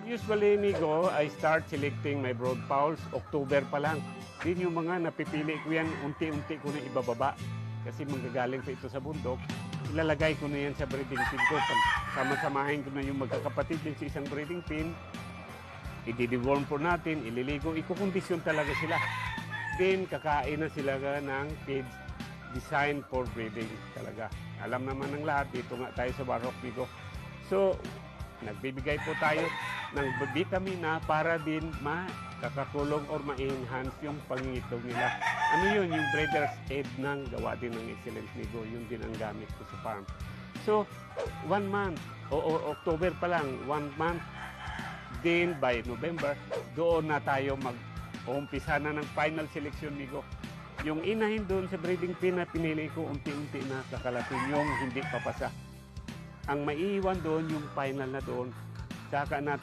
Usually, Migo, I start selecting my brood fowls October pa lang. Din yung mga napipili ko yan, unti-unti ko na ibababa. Kasi manggagaling pa ito sa bundok. Ilalagay ko na yan sa breeding pin ko. Sama-samahin ko na yung magkakapatid din sa isang breeding pin. I-deworm po natin, ililigo, ikukondisyon talaga sila. Then, kakain na sila ng feeds designed for breeding talaga. Alam naman ng lahat, dito nga tayo sa Warhawk, Migo. So, nagbibigay po tayo ng vitamina para din makakakulong or ma-enhance yung pangingitog nila. Ano yun? Yung breeder's aid ng gawa din ng Excellent Migo. Yun din ang gamit ko sa farm. So, 1 month, o October pa lang, 1 month, then by November, doon na tayo mag-uumpisa na ng final selection, Migo. Yung inahin doon sa breeding pin na pinili ko, unti-unti na kakalatin yung hindi papasa. Ang maiiwan doon, yung final na doon, saka natin